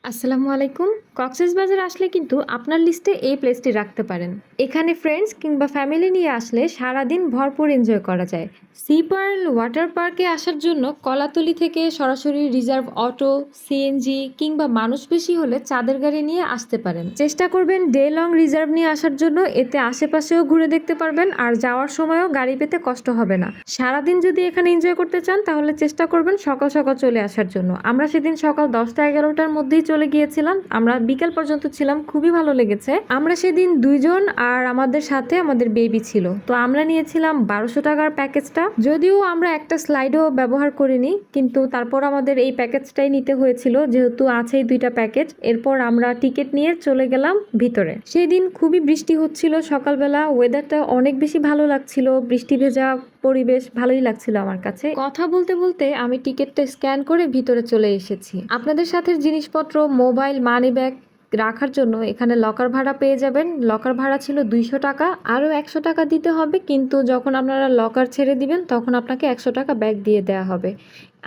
আসসালামু আলাইকুম। কক্সবাজার আসলে কিন্তু আপনার লিস্টে এই প্লেসটি রাখতে পারেন। এখানে ফ্রেন্ডস কিংবা ফ্যামিলি নিয়ে আসলে সারাদিন ভরপুর এনজয় করা যায়। সি পার্ল ওয়াটার পার্কে আসার জন্য কলাতলি থেকে সরাসরি রিজার্ভ অটো, সিএনজি কিংবা মানুষ বেশি হলে চাঁদের গাড়ি নিয়ে আসতে পারেন। চেষ্টা করবেন ডে লং রিজার্ভ নিয়ে আসার জন্য, এতে আশেপাশেও ঘুরে দেখতে পারবেন আর যাওয়ার সময়ও গাড়ি পেতে কষ্ট হবে না। সারাদিন যদি এখানে এনজয় করতে চান তাহলে চেষ্টা করবেন সকাল সকাল চলে আসার জন্য। আমরা সেদিন সকাল 10টা-11টার মধ্যেই চলে গিয়েছিলাম, আমরা বিকেল পর্যন্ত ছিলাম, খুবই ভালো লেগেছে। আমরা সেদিন 2 জন আর আমাদের সাথে আমাদের বেবি ছিল, তো আমরা নিয়েছিলাম 1200 টাকার প্যাকেজটা। যদিও আমরা একটা স্লাইডও ব্যবহার করিনি, কিন্তু তারপর আমাদের এই প্যাকেজটাই নিতে হয়েছিল যেহেতু আছেই 2টা প্যাকেজ। এরপর আমরা টিকিট নিয়ে চলে গেলাম ভিতরে। সেই দিন খুবই বৃষ্টি হচ্ছিল সকালবেলা, ওয়েদারটা অনেক বেশি ভালো লাগছিল, বৃষ্টি ভেজা পরিবেশ, ভালোই লাগছিল আমার কাছে। কথা বলতে বলতে আমি টিকিটটা স্ক্যান করে ভিতরে চলে এসেছি। আপনাদের সাথে জিনিসপত্র, মোবাইল, মানি ব্যাগ রাখার জন্য এখানে লকার ভাড়া পেয়ে যাবেন। লকার ভাড়া ছিল 200 টাকা, আরও 100 টাকা দিতে হবে, কিন্তু যখন আপনারা লকার ছেড়ে দিবেন তখন আপনাকে 100 টাকা ব্যাগ দিয়ে দেওয়া হবে।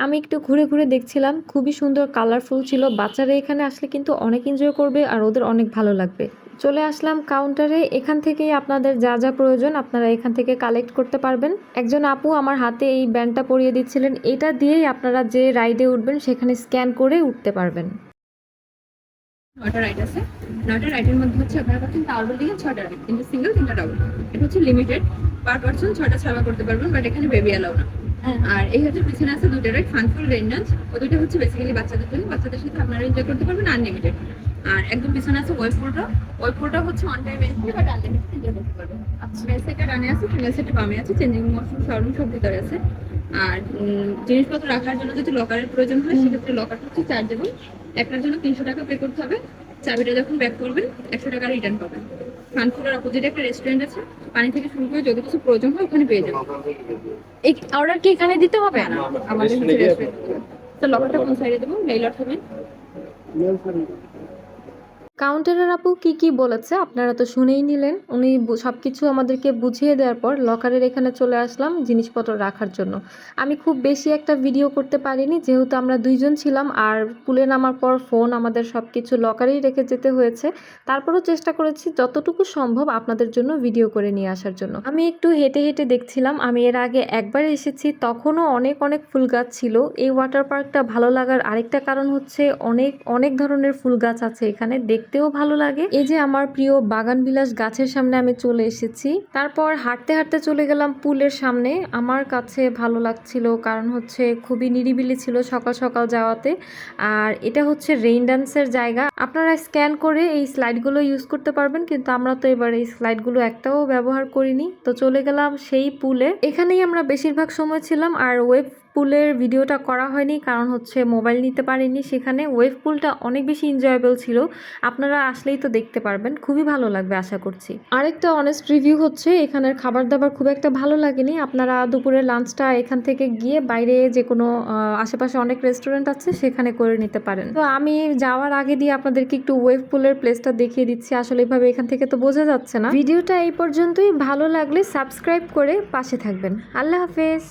আমি একটু ঘুরে ঘুরে দেখছিলাম, খুবই সুন্দর, কালারফুল ছিল। বাচ্চারা এখানে আসলে কিন্তু অনেক এনজয় করবে আর ওদের অনেক ভালো লাগবে। চলে আসলাম কাউন্টারে। এখান থেকেই আপনাদের যা যা প্রয়োজন আপনারা এখান থেকে কালেক্ট করতে পারবেন। একজন আপু আমার হাতে এই ব্যান্ডটা পরিয়ে দিচ্ছিলেন, এটা দিয়েই আপনারা যে রাইডে উঠবেন সেখানে স্ক্যান করে উঠতে পারবেন। 9টা রাইড আছে। 9টা রাইডের মধ্যে হচ্ছে আপনারা পাচ্ছেন টাওয়ার বিল্ডিং এর 6টা রাইড, 3টা সিঙ্গেল 3টা ডাবল। এটা হচ্ছে লিমিটেড, পার পারসন 6টা ছাড়া করতে পারবেন, বাট এখানে বেবি অ্যালাউ না। আর এই হচ্ছে পিছনে আছে 2টা রাইড, ফানফুল রেইন ডান্স। ও দুটো হচ্ছে বেসিক্যালি বাচ্চাদের জন্য, বাচ্চাদের সাথে আপনারা এনজয় করতে পারবেন আনলিমিটেড। আর একদম পিছনে আছে ওয়েবপুলটা হচ্ছে on time entry, but unlimited enjoy করতে পারবেন। আচ্ছা, মেল সেটে ডানে আছে, ফিমেল সেটে বামে আছে, চেঞ্জিং মশরুম শোরুম সব ভিতরে আছে। আর জিনিসপত্র রাখার জন্য যদি লকারের প্রয়োজন হয় সেক্ষেত্রে লকারটা হচ্ছে চার্জেবল। একটার জন্য 300 টাকা পে করতে হবে। চাবিটা যখন ব্যাক করবেন 100 টাকা রিটার্ন পাবেন। খানপুরের অপোজিটে একটা রেস্টুরেন্ট আছে, পানি থেকে শুরু করে যদি কিছু প্রয়োজন হয় ওখানে পেয়ে যাবেন। এই অর্ডার কি এখানে দিতে হবে? না, আমাদের হচ্ছে রেস্টুরেন্ট। তো লকারটা কোন সাইডে দেবো? মেইল হবে। কাউন্টারের আপু কি কি বলেছে আপনারা তো শুনেই নিলেন। উনি সবকিছু আমাদেরকে বুঝিয়ে দেওয়ার পর লকারের এখানে চলে আসলাম জিনিসপত্র রাখার জন্য। আমি খুব বেশি একটা ভিডিও করতে পারিনি যেহেতু আমরা 2জন ছিলাম, আর পুলে নামার পর ফোন আমাদের সবকিছু লকারেই রেখে যেতে হয়েছে। তারপরও চেষ্টা করেছি যতটুকু সম্ভব আপনাদের জন্য ভিডিও করে নিয়ে আসার জন্য। আমি একটু হেঁটে হেঁটে দেখছিলাম, আমি এর আগে একবার এসেছি, তখনও অনেক অনেক ফুল গাছ ছিল। এই ওয়াটার পার্কটা ভালো লাগার আরেকটা কারণ হচ্ছে অনেক অনেক ধরনের ফুল গাছ আছে এখানে, দেখতেও ভালো লাগে। এই যে আমার প্রিয় বাগান বিলাস গাছের সামনে আমি চলে এসেছি। তারপর হাঁটতে হাঁটতে চলে গেলাম পুলের সামনে। আমার কাছে ভালো লাগছিল কারণ হচ্ছে খুবই নিরিবিলি ছিল সকাল সকাল যাওয়াতে। আর এটা হচ্ছে রেইন ডান্সের জায়গা, আপনারা স্ক্যান করে এই স্লাইডগুলো ইউজ করতে পারবেন, কিন্তু আমরা তো এবার এই স্লাইডগুলো একটাও ব্যবহার করিনি। তো চলে গেলাম সেই পুলে, এখানেই আমরা বেশিরভাগ সময় ছিলাম। আর ওয়েব পুলের ভিডিওটা করা হয়নি কারণ হচ্ছে মোবাইল নিতে পারিনি সেখানে। ওয়েভ পুলটা অনেক বেশি এনজয়েবল ছিল, আপনারা আসলেই তো দেখতে পারবেন, খুবই ভালো লাগবে আশা করছি। আরেকটা অনেস্ট রিভিউ হচ্ছে এখানের খাবার দাবার খুব একটা ভালো লাগেনি। আপনারা দুপুরের লাঞ্চটা এখান থেকে গিয়ে বাইরে যে কোনো আশেপাশে অনেক রেস্টুরেন্ট আছে সেখানে করে নিতে পারেন। তো আমি যাওয়ার আগে দিয়ে আপনাদেরকে একটু ওয়েভ পুলের প্লেসটা দেখিয়ে দিচ্ছি। আসলে এভাবে এখান থেকে তো বোঝা যাচ্ছে না। ভিডিওটা এই পর্যন্তই, ভালো লাগলে সাবস্ক্রাইব করে পাশে থাকবেন। আল্লাহ হাফেজ।